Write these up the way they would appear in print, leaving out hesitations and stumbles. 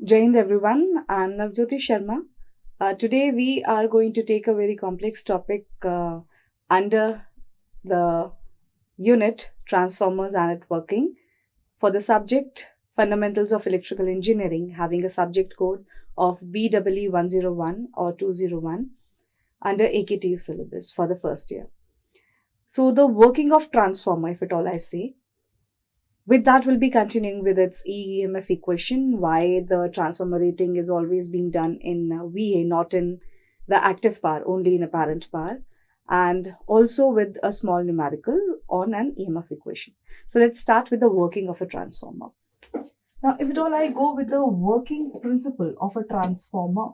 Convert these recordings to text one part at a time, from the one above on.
Jai Hind everyone, I'm Jyoti Sharma. Today we are going to take a very complex topic under the unit Transformers and Networking for the subject Fundamentals of Electrical Engineering, having a subject code of BW101 or 201 under AKTU syllabus for the first year. So the working of transformer, if at all I say, with that, we'll be continuing with its EMF equation, why the transformer rating is always being done in VA, not in the active power, only in apparent power, and also with a small numerical on an EMF equation. So let's start with the working of a transformer. Now, if at all I go with the working principle of a transformer,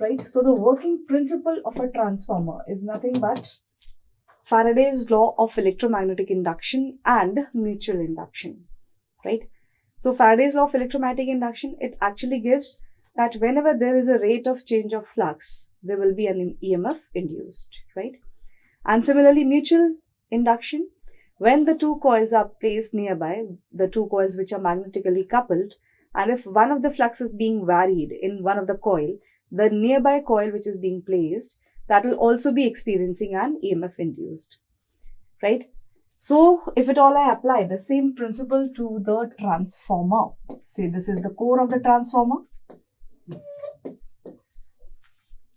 right? So the working principle of a transformer is nothing but Faraday's law of electromagnetic induction and mutual induction, right? So Faraday's law of electromagnetic induction, it actually gives that whenever there is a rate of change of flux, there will be an EMF induced, right? And similarly, mutual induction, when the two coils are placed nearby, the two coils which are magnetically coupled, and if one of the flux is being varied in one of the coil, the nearby coil which is being placed, that will also be experiencing an EMF induced, right? So, if at all I apply the same principle to the transformer, say this is the core of the transformer,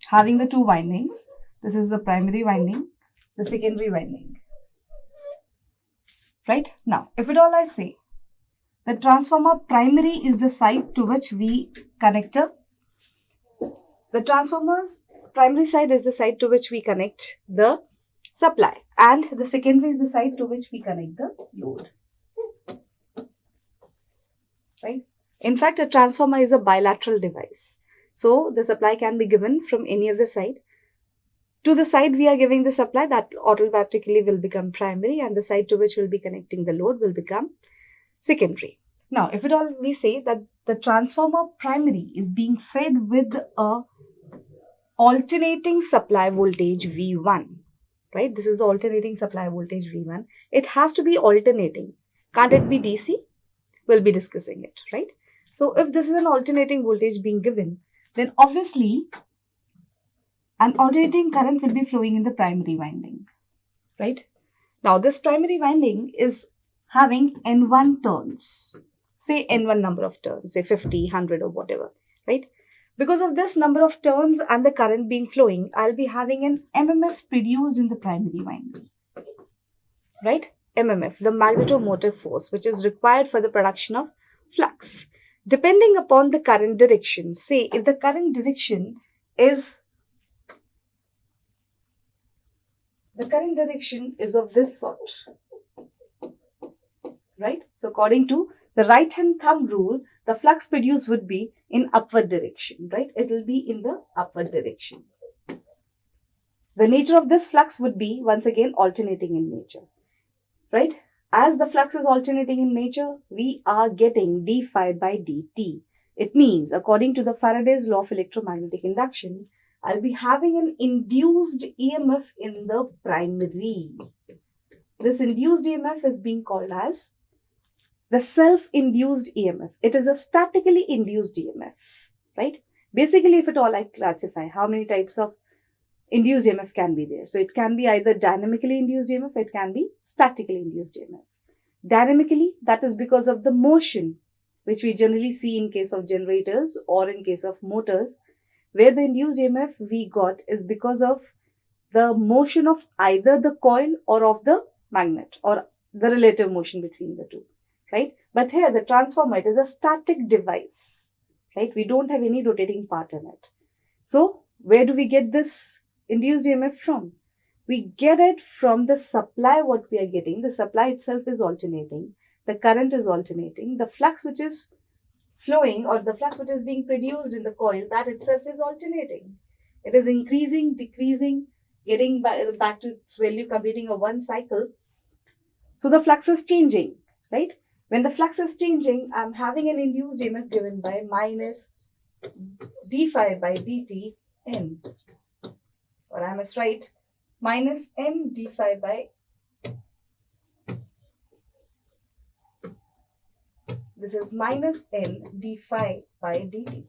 having the two windings, this is the primary winding, the secondary winding, right? Now, if at all I say, the transformer primary is the side to which we connect the transformer's primary side is the side to which we connect the supply, and the secondary is the side to which we connect the load, right? In fact, a transformer is a bilateral device. So the supply can be given from any other side. To the side we are giving the supply, that automatically will become primary, and the side to which we'll be connecting the load will become secondary. Now, if at all we say that the transformer primary is being fed with a alternating supply voltage V1, right? This is the alternating supply voltage V1. It has to be alternating. Can't it be DC? We'll be discussing it, right? So if this is an alternating voltage being given, then obviously an alternating current will be flowing in the primary winding, right? Now this primary winding is having N1 turns, say N1 number of turns, say 50, 100 or whatever, right? Because of this number of turns and the current being flowing, I'll be having an MMF produced in the primary winding, right? MMF, the magnetomotive force, which is required for the production of flux. Depending upon the current direction, say if the current direction is of this sort, right? So according to the right hand thumb rule, the flux produced would be in upward direction, right? It will be in the upward direction. The nature of this flux would be, once again, alternating in nature, right? As the flux is alternating in nature, we are getting d phi by dt. It means, according to the Faraday's law of electromagnetic induction, I'll be having an induced EMF in the primary. This induced EMF is being called as the self-induced EMF. It is a statically induced EMF, right? Basically, if at all I classify how many types of induced EMF can be there. So it can be either dynamically induced EMF, it can be statically induced EMF. Dynamically, that is because of the motion, which we generally see in case of generators or in case of motors, where the induced EMF we got is because of the motion of either the coil or of the magnet, or the relative motion between the two, right? But here the transformer, it is a static device, right? We don't have any rotating part in it. So where do we get this induced EMF from? We get it from the supply. What we are getting, the supply itself is alternating, the current is alternating, the flux which is flowing or the flux which is being produced in the coil, that itself is alternating. It is increasing, decreasing, getting back to its value, completing a one cycle. So the flux is changing, right? When the flux is changing, I'm having an induced EMF given by minus d phi by dt n, or I must write minus n d phi by this is minus n d phi by dt,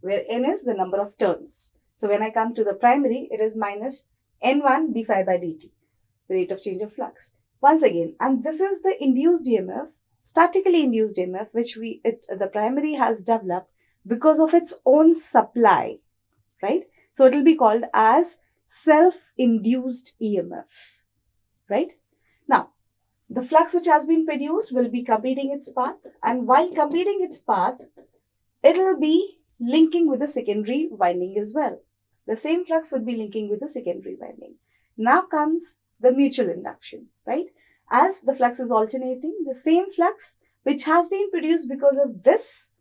where n is the number of turns. So when I come to the primary, it is minus n1 d phi by dt, the rate of change of flux. Once again, and this is the induced EMF, statically induced EMF, which the primary has developed because of its own supply, right? So it will be called as self-induced EMF, right? Now, the flux which has been produced will be completing its path, and while completing its path, it will be linking with the secondary winding as well. The same flux would be linking with the secondary winding. Now comes the mutual induction, right? As the flux is alternating, the same flux which has been produced because of this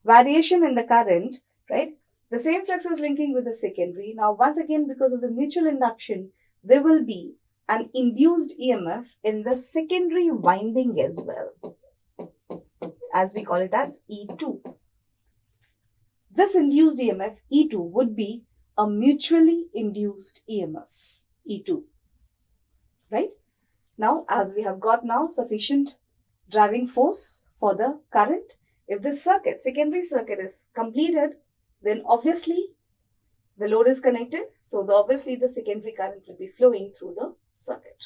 variation in the current, right? The same flux is linking with the secondary. Now, once again, because of the mutual induction, there will be an induced EMF in the secondary winding as well, as we call it as E2. This induced EMF, E2, would be a mutually induced EMF, E2, right? Now, as we have got now sufficient driving force for the current, if this circuit, secondary circuit is completed, then obviously the load is connected. So obviously the secondary current will be flowing through the circuit.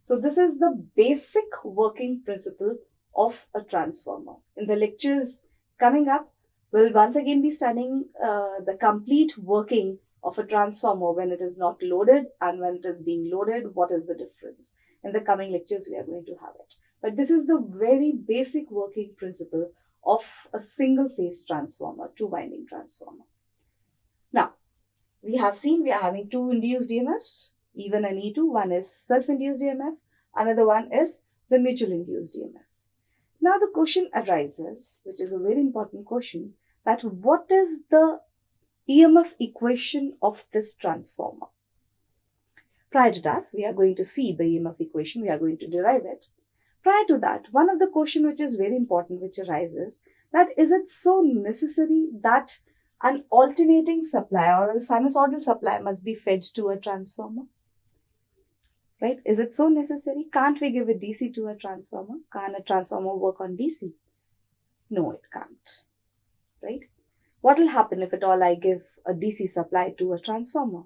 So this is the basic working principle of a transformer. In the lectures coming up, we'll once again be studying the complete working of a transformer when it is not loaded and when it is being loaded. What is the difference? In the coming lectures, we are going to have it. But this is the very basic working principle of a single phase transformer, two winding transformer. Now, we have seen we are having two induced EMFs, E1 and E2. One is self-induced EMF, another one is the mutual induced EMF. Now the question arises, which is a very important question, that what is the EMF equation of this transformer? Prior to that, we are going to see the EMF equation, we are going to derive it. Prior to that, one of the questions which is very important, which arises, that is it so necessary that an alternating supply or a sinusoidal supply must be fed to a transformer? Right? Is it so necessary? Can't we give a DC to a transformer? Can a transformer work on DC? No, it can't. Right? What will happen if at all I give a DC supply to a transformer?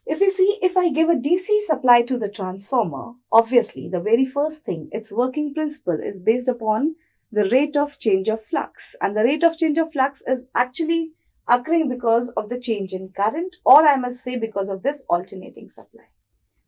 If you see, if I give a DC supply to the transformer, obviously the very first thing, its working principle is based upon the rate of change of flux. And the rate of change of flux is actually occurring because of the change in current, or I must say because of this alternating supply.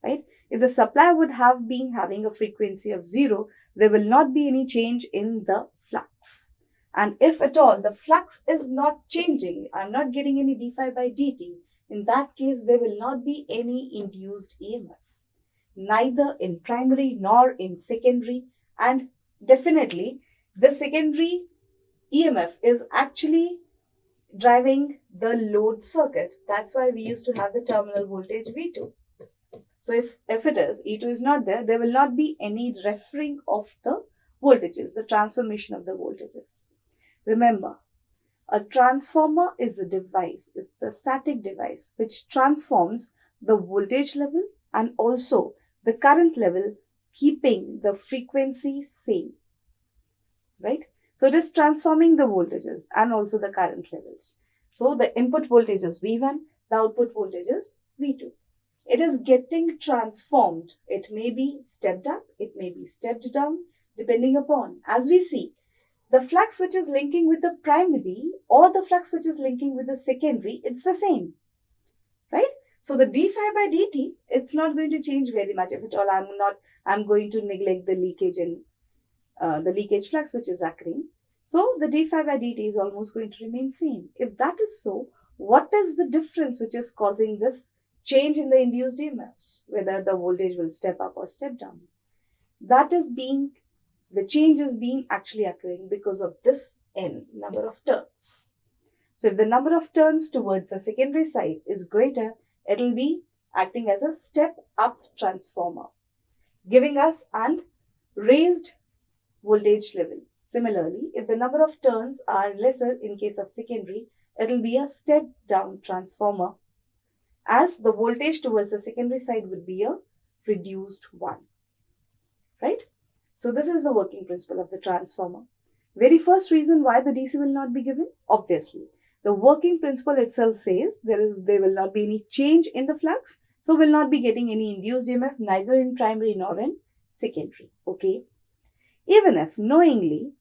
Right? If the supply would have been having a frequency of 0, there will not be any change in the flux. And if at all the flux is not changing, I'm not getting any d phi by dt, in that case there will not be any induced EMF, neither in primary nor in secondary. And definitely the secondary EMF is actually driving the load circuit. That's why we used to have the terminal voltage V2. So if it is, E2 is not there, there will not be any referring of the voltages, the transformation of the voltages. Remember, a transformer is a device, is the static device which transforms the voltage level and also the current level, keeping the frequency same. Right? So it is transforming the voltages and also the current levels. So the input voltage is V1, the output voltage is V2. It is getting transformed. It may be stepped up, it may be stepped down, depending upon, as we see, the flux which is linking with the primary or the flux which is linking with the secondary, it's the same, right? So the d phi by dt, it's not going to change very much. If at all, I'm going to neglect the leakage in the leakage flux which is occurring. So the d phi by dt is almost going to remain same. If that is so, what is the difference which is causing this change in the induced EMFs, whether the voltage will step up or step down? The change is being actually occurring because of this n, number of turns. So if the number of turns towards the secondary side is greater, it will be acting as a step up transformer, giving us an raised voltage level. Similarly, if the number of turns are lesser in case of secondary, it will be a step down transformer, as the voltage towards the secondary side would be a reduced one, right? So this is the working principle of the transformer. Very first reason why the DC will not be given, obviously, the working principle itself says there will not be any change in the flux, so will not be getting any induced EMF neither in primary nor in secondary. Okay. Even if knowing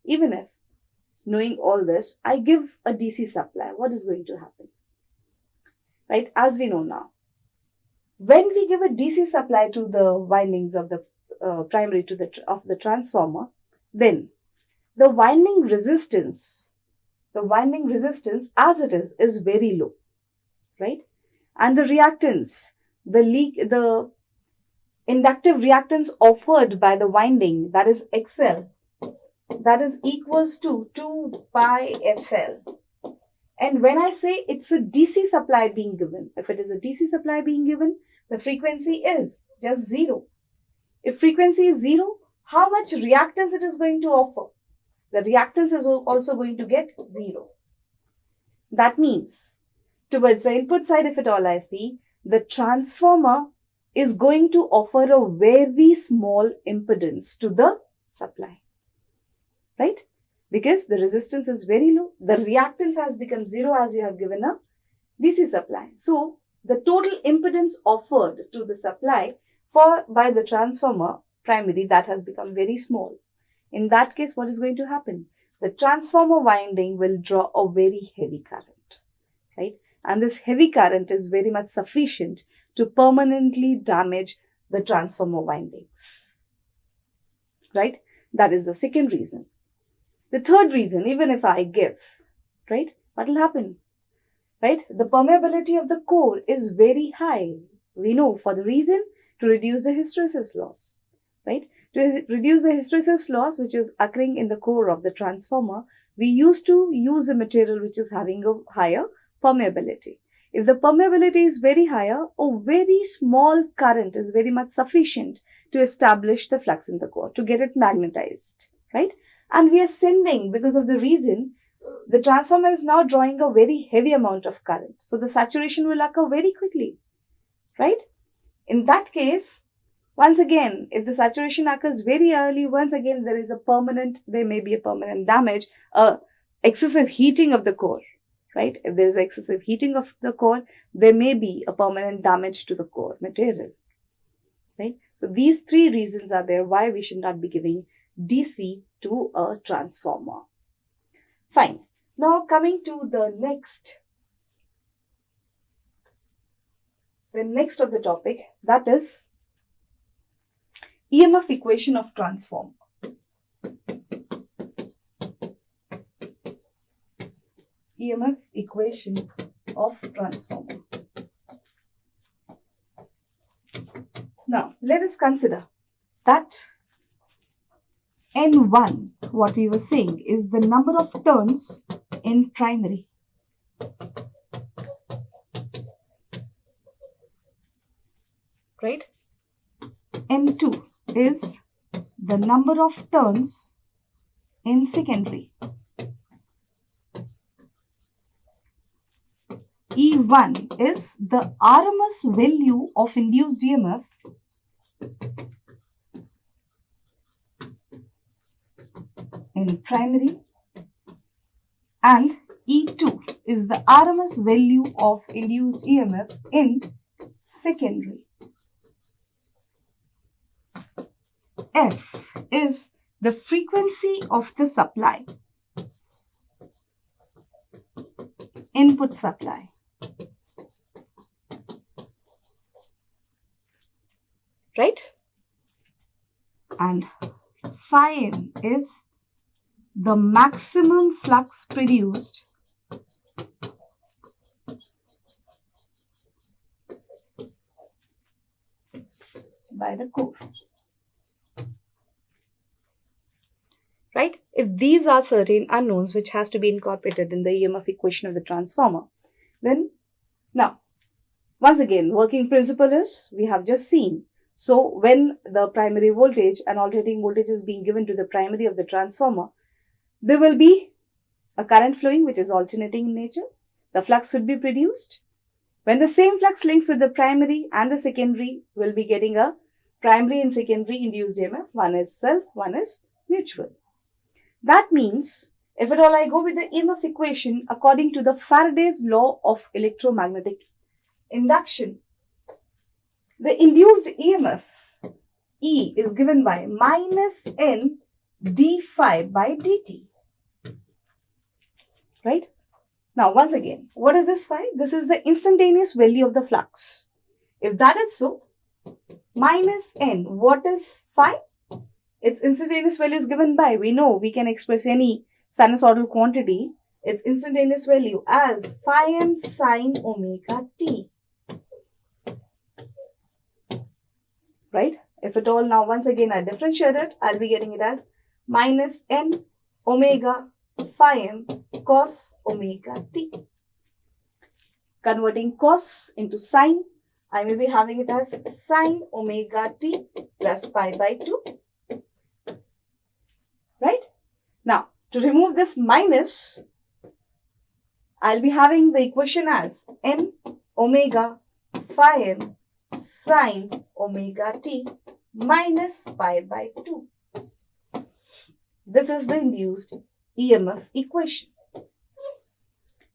all this, I give a DC supply, what is going to happen? Right, as we know now, when we give a DC supply to the windings of the primary of the transformer, then the winding resistance as it is very low, right? And the reactance, the inductive reactance offered by the winding, that is XL, that is equals to 2 pi FL. And when I say it's a DC supply being given, if it is a DC supply being given, the frequency is just 0. If frequency is 0, how much reactance it is going to offer? The reactance is also going to get 0. That means, towards the input side, if at all I see, the transformer is going to offer a very small impedance to the supply, right? Because the resistance is very low. The reactance has become 0 as you have given a DC supply. So, the total impedance offered to the supply by the transformer primary, that has become very small. In that case, what is going to happen? The transformer winding will draw a very heavy current, right? And this heavy current is very much sufficient to permanently damage the transformer windings, right? That is the second reason. The third reason, even if I give, right, what will happen, right? The permeability of the core is very high. We know for the reason to reduce the hysteresis loss, right? To reduce the hysteresis loss which is occurring in the core of the transformer, we used to use a material which is having a higher permeability. If the permeability is very higher, a very small current is very much sufficient to establish the flux in the core, to get it magnetized, right? And we are sending, because of the reason, the transformer is now drawing a very heavy amount of current. So the saturation will occur very quickly, right? In that case, once again, if the saturation occurs very early, once again, there may be a permanent damage, excessive heating of the core, right? If there is excessive heating of the core, there may be a permanent damage to the core material, right? So these three reasons are there why we should not be giving DC to a transformer. Fine. Now coming to the next of the topic, that is EMF equation of transformer. EMF equation of transformer. Now, let us consider that N1, what we were saying, is the number of turns in primary. Right? N2 is the number of turns in secondary. E1 is the RMS value of induced EMF in primary, and E2 is the RMS value of induced EMF in secondary. F is the frequency of the supply, input supply. Right? And phi n is the maximum flux produced by the core. Right? If these are certain unknowns which has to be incorporated in the EMF equation of the transformer, then now, once again, working principle is, we have just seen. So, when the primary voltage and alternating voltage is being given to the primary of the transformer, there will be a current flowing which is alternating in nature. The flux will be produced. When the same flux links with the primary and the secondary, will be getting a primary and secondary induced EMF. One is self, one is mutual. That means, if at all I go with the EMF equation according to the Faraday's law of electromagnetic induction, the induced EMF E is given by minus N d phi by dt. Right? Now, once again, what is this phi? This is the instantaneous value of the flux. If that is so, minus N, what is phi? Its instantaneous value is given by, we know we can express any sinusoidal quantity, its instantaneous value as phi m sine omega t. Right? If at all, now once again I differentiate it, I'll be getting it as minus N omega phi m cos omega t. Converting cos into sine, I may be having it as sine omega t plus pi by 2. Right? Now, to remove this minus, I'll be having the equation as N omega phi m sine omega t minus pi by 2. This is the induced EMF equation.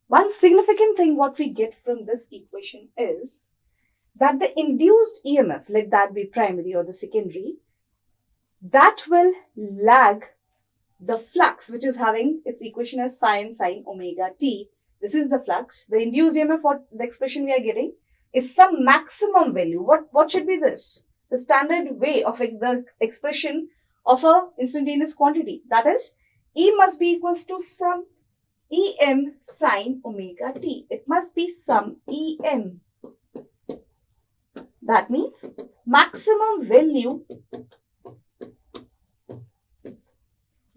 One significant thing what we get from this equation is that the induced EMF, let that be primary or the secondary, that will lag the flux, which is having its equation as phi m sine omega t. This is the flux. The induced EMF, what the expression we are getting, is some maximum value. What should be this? The standard way of the expression of a instantaneous quantity. That is, E must be equals to some Em sine omega t. It must be some Em. That means maximum value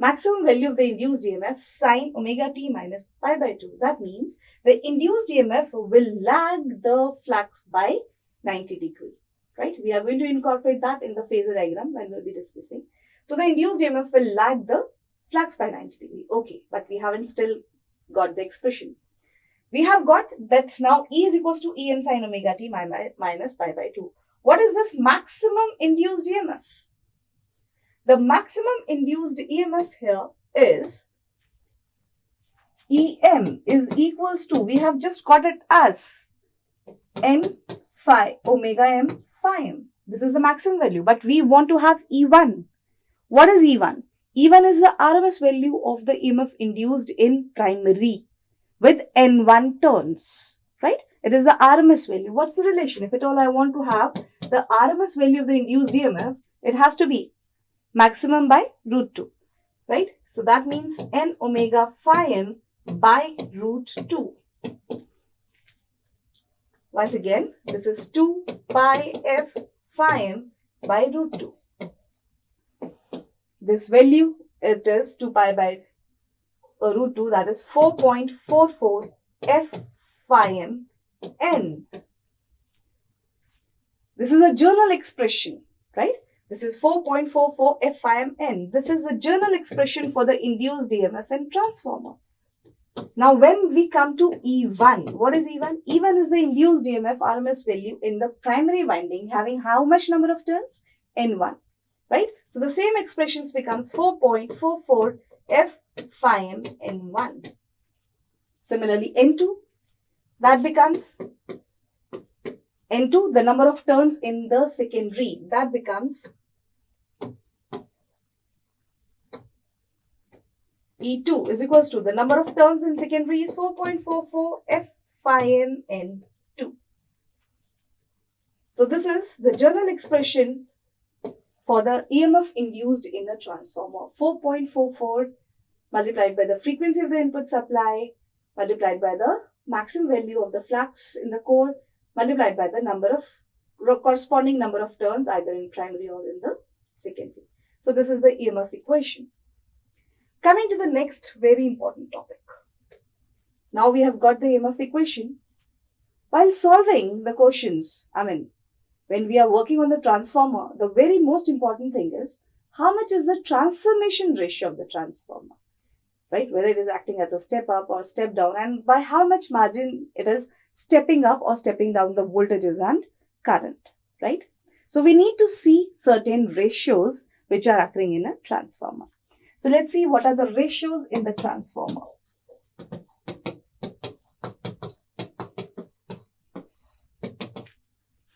of the induced EMF sine omega t minus pi by 2. That means the induced EMF will lag the flux by 90 degrees. Right? We are going to incorporate that in the phasor diagram when we'll be discussing. So the induced EMF will lag the flux by 90 degrees. Okay, but we haven't still got the expression. We have got that now E is equals to Em sine omega t minus pi by 2. What is this maximum induced EMF? The maximum induced EMF here is Em is equals to, we have just got it as N phi omega m phi m. This is the maximum value, but we want to have E1. What is E1? E1 is the RMS value of the EMF induced in primary with N1 turns, right? It is the RMS value. What's the relation? If at all I want to have the RMS value of the induced EMF, it has to be maximum by root 2, right? So that means N omega phi m by root 2. Once again, this is 2 pi f phi m by root 2. This value, it is 2 pi by root 2, that is 4.44 f phi m n. This is a journal expression, right? This is 4.44 f phi m n. This is the journal expression for the induced EMF in transformer. Now, when we come to E1, what is E1? E1 is the induced EMF RMS value in the primary winding having how much number of turns? N1, right? So, the same expressions becomes 4.44 f phi m N1. Similarly, N2, that becomes N2, the number of turns in the secondary, that becomes E2 is equals to the number of turns in secondary is 4.44 f phi m N2. So this is the journal expression for the EMF induced in a transformer. 4.44 multiplied by the frequency of the input supply multiplied by the maximum value of the flux in the core multiplied by the number of corresponding number of turns either in primary or in the secondary. So this is the EMF equation. Coming to the next very important topic. Now we have got the EMF equation. While solving the questions, when we are working on the transformer, the very most important thing is how much is the transformation ratio of the transformer, right? Whether it is acting as a step up or step down, and by how much margin it is stepping up or stepping down the voltages and current, right? So we need to see certain ratios which are occurring in a transformer. So let's see what are the ratios in the transformer.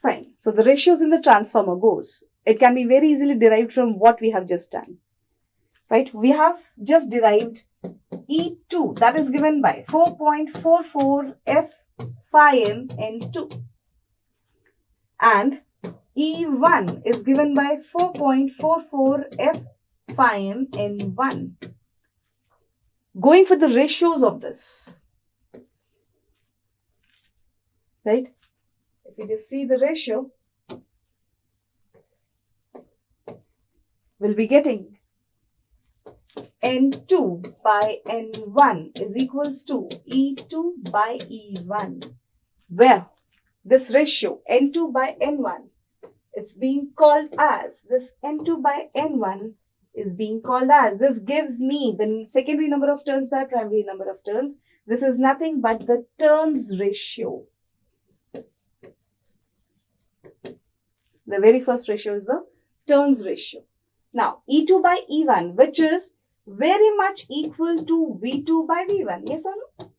Fine. So the ratios in the transformer goes. It can be very easily derived from what we have just done. Right? We have just derived E2, that is given by 4.44 F phi m N2. And E1 is given by 4.44 F phi m N1. Going for the ratios of this. Right? If you just see the ratio, we'll be getting N2 by N1 is equals to E2 by E1. Where this ratio N2 by N1, it's being called as, this N2 by N1 is being called as, this gives me the secondary number of turns by primary number of turns. This is nothing but the turns ratio. The very first ratio is the turns ratio. Now, E2 by E1, which is very much equal to V2 by V1. Yes or no?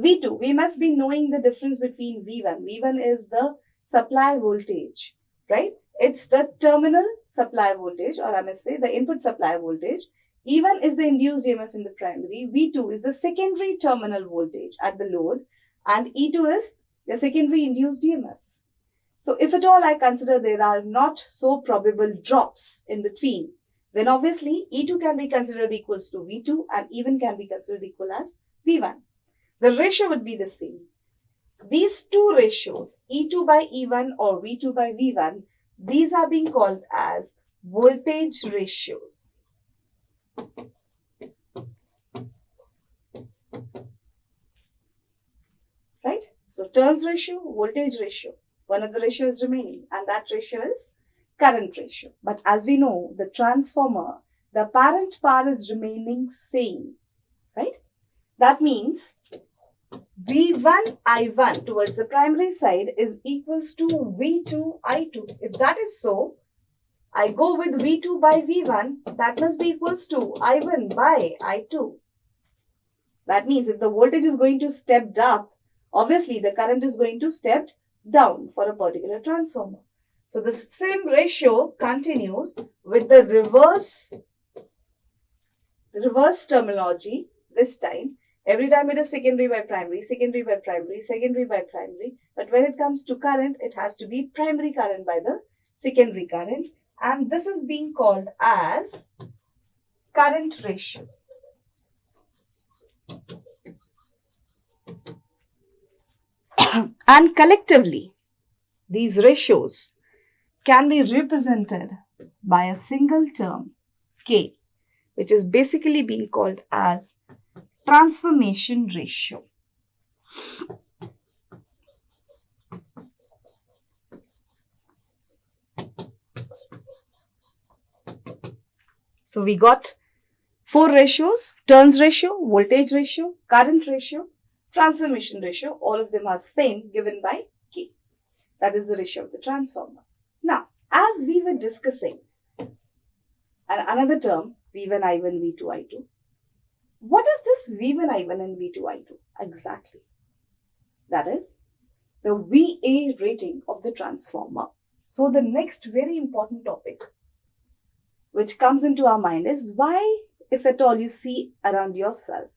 V2, we must be knowing the difference between V1. V1 is the supply voltage, right? It's the terminal supply voltage, or I must say the input supply voltage. E1 is the induced EMF in the primary. V2 is the secondary terminal voltage at the load. And E2 is the secondary induced EMF. So if at all I consider there are not so probable drops in between, then obviously E2 can be considered equals to V2 and E1 can be considered equal as V1. The ratio would be the same. These two ratios, E2 by E1 or V2 by V1, these are being called as voltage ratios. Right? So turns ratio, voltage ratio. One of the ratios is remaining, and that ratio is current ratio. But as we know, the transformer, the apparent power is remaining same, right? That means V1 I1 towards the primary side is equals to V2 I2. If that is so, I go with V2 by V1, that must be equals to I1 by I2. That means if the voltage is going to step up, obviously the current is going to step down for a particular transformer. So the same ratio continues with the reverse terminology this time. Every time it is secondary by primary, secondary by primary, secondary by primary. But when it comes to current, it has to be primary current by the secondary current. And this is being called as current ratio. And collectively, these ratios can be represented by a single term, K, which is basically being called as transformation ratio. So we got four ratios: turns ratio, voltage ratio, current ratio, transformation ratio. All of them are same, given by K. That is the ratio of the transformer. Now, as we were discussing, and another term, V1 I1, V2 I2. What is this V1 I1 and V2 I2 exactly? That is the VA rating of the transformer. So the next very important topic which comes into our mind is why, if at all you see around yourself,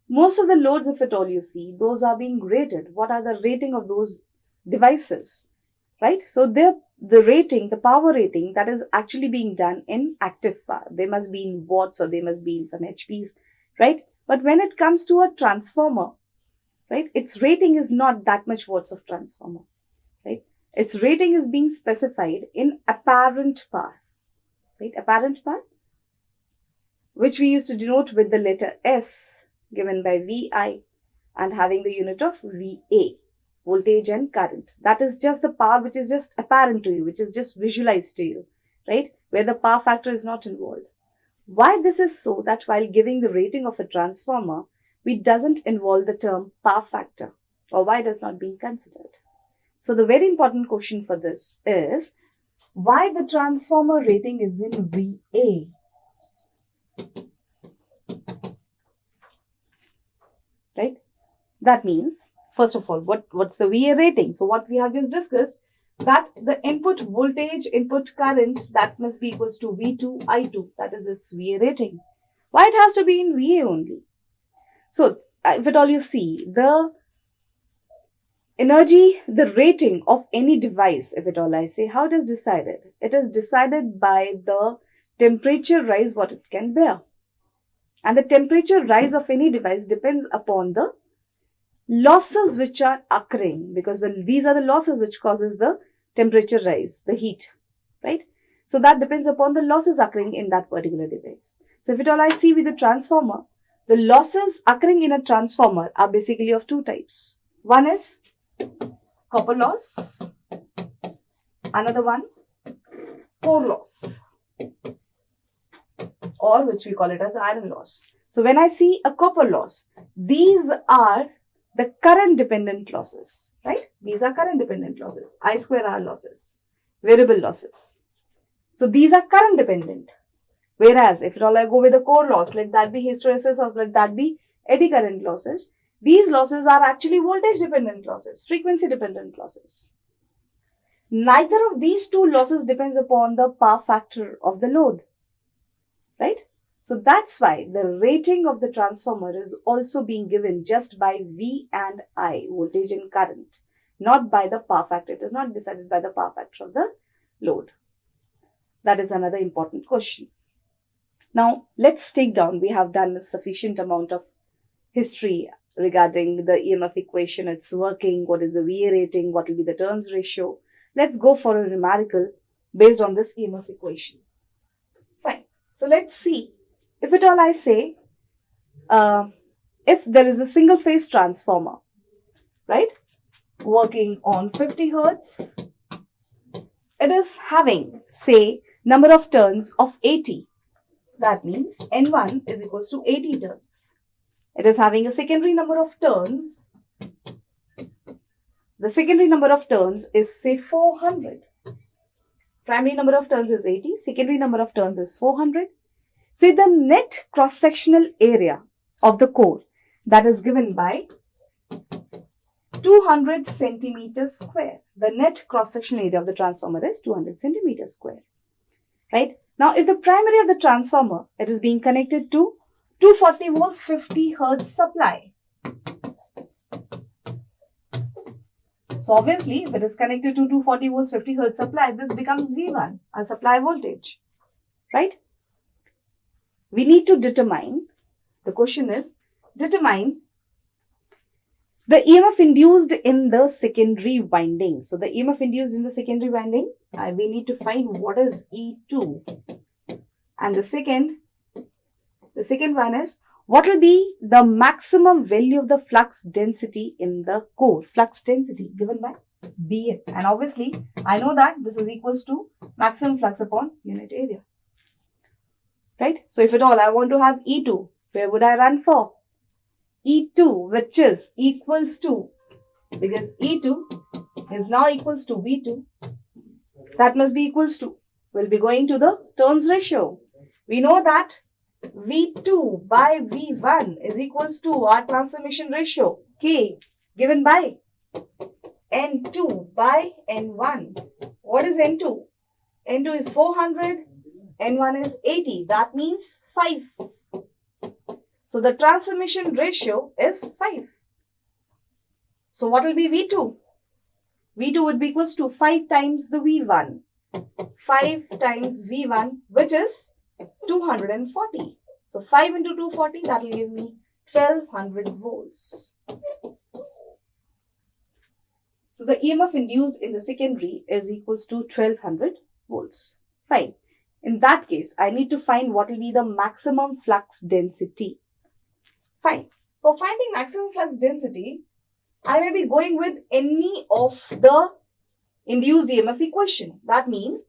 most of the loads, if at all you see, those are being rated. What are the rating of those devices, right? So the rating, the power rating, that is actually being done in active power. They must be in watts or they must be in some HPs, right? But when it comes to a transformer, right, its rating is not that much watts of transformer, right? Its rating is being specified in apparent power, right? Apparent power, which we used to denote with the letter S given by VI and having the unit of VA, voltage and current. That is just the power which is just apparent to you, which is just visualized to you, right? Where the power factor is not involved. Why this is so that while giving the rating of a transformer, we doesn't involve the term power factor, or why it is not being considered? So the very important question for this is, why the transformer rating is in VA. Right? That means, first of all, what's the VA rating? So what we have just discussed, that the input voltage, input current, that must be equals to V2, I2. That is its VA rating. Why it has to be in VA only? So, if at all you see, the energy, the rating of any device, if at all I say, how it is decided? It is decided by the temperature rise what it can bear. And the temperature rise of any device depends upon the losses which are occurring, because these are the losses which causes the temperature rise, the heat, right? So that depends upon the losses occurring in that particular device. So if at all I see with the transformer, the losses occurring in a transformer are basically of two types. One is copper loss, another one core loss, or which we call it as iron loss. So when I see a copper loss, these are the current dependent losses, right? These are current dependent losses, I square R losses, variable losses. So these are current dependent. Whereas if at all I go with the core loss, let that be hysteresis or let that be eddy current losses, these losses are actually voltage dependent losses, frequency dependent losses. Neither of these two losses depends upon the power factor of the load, right? So that's why the rating of the transformer is also being given just by V and I, voltage and current, not by the power factor. It is not decided by the power factor of the load. That is another important question. Now, let's take down, we have done a sufficient amount of history regarding the EMF equation, its working, what is the VA rating, what will be the turns ratio. Let's go for a numerical based on this EMF equation. Fine. So let's see. If at all I say, if there is a single phase transformer, right, working on 50 hertz, it is having, say, number of turns of 80. That means N1 is equals to 80 turns. It is having a secondary number of turns. The secondary number of turns is, say, 400. Primary number of turns is 80. Secondary number of turns is 400. Say the net cross-sectional area of the core, that is given by 200 centimeters square. The net cross-sectional area of the transformer is 200 centimeters square, right? Now, if the primary of the transformer, it is being connected to 240 volts 50 hertz supply. So obviously, if it is connected to 240 volts 50 hertz supply, this becomes V1, a supply voltage, right? We need to determine, the question is, determine the EMF induced in the secondary winding. So the EMF induced in the secondary winding, we need to find what is E2. And the second one is, what will be the maximum value of the flux density in the core? Flux density given by BF. And obviously, I know that this is equals to maximum flux upon unit area. Right? So if at all I want to have E2, where would I run for? E2, which is equals to, because E2 is now equals to V2, that must be equals to, we'll be going to the turns ratio. We know that V2 by V1 is equals to our transformation ratio, K, given by N2 by N1. What is N2? N2 is 400, N1 is 80. That means 5. So the transformation ratio is 5. So what will be V2? V2 would be equals to 5 times the V1. 5 times V1, which is 240. So 5 into 240, that will give me 1200 volts. So the EMF induced in the secondary is equals to 1200 volts. Fine. In that case, I need to find what will be the maximum flux density. Fine. For finding maximum flux density, I may be going with any of the induced EMF equation. That means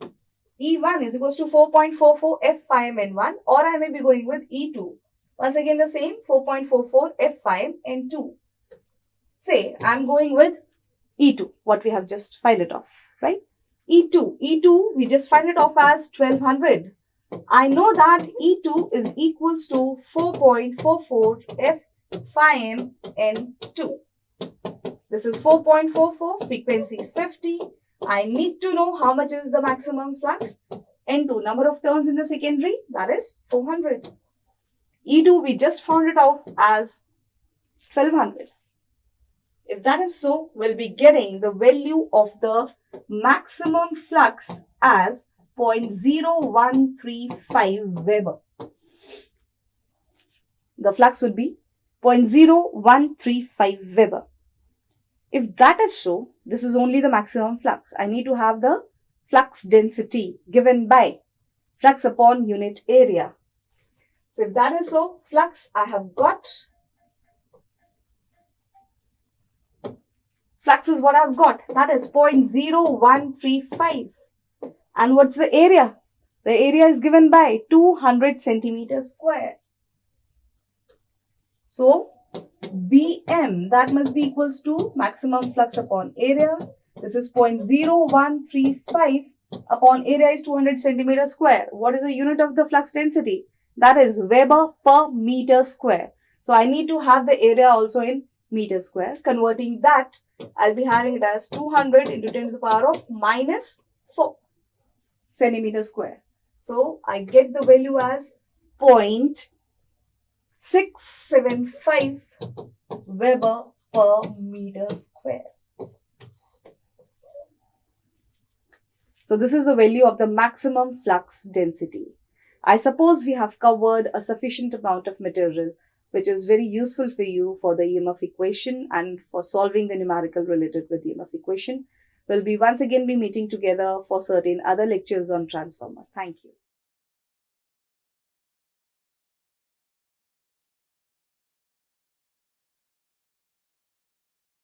E1 is equals to 4.44 F phi N1, or I may be going with E2. Once again the same, 4.44 F phi N2. Say, I'm going with E2, what we have just filed it off, right? E2, we just find it off as 1200. I know that E2 is equals to 4.44 F phi m N2. This is 4.44, frequency is 50. I need to know how much is the maximum flux. N2, number of turns in the secondary, that is 400. E2, we just found it off as 1200. If that is so, we'll be getting the value of the maximum flux as 0.0135 Weber. The flux would be 0.0135 Weber. If that is so, this is only the maximum flux. I need to have the flux density given by flux upon unit area. So if that is so, flux I have got. Flux is what I've got. That is 0.0135. And what's the area? The area is given by 200 centimeters square. So, BM, that must be equals to maximum flux upon area. This is 0.0135 upon area is 200 centimeters square. What is the unit of the flux density? That is Weber per meter square. So, I need to have the area also in meter square. Converting that, I'll be having it as 200 into 10 to the power of minus 4 centimeter square. So, I get the value as 0.675 Weber per meter square. So, this is the value of the maximum flux density. I suppose we have covered a sufficient amount of material which is very useful for you for the EMF equation and for solving the numerical related with EMF equation. We'll be once again meeting together for certain other lectures on transformer. Thank you.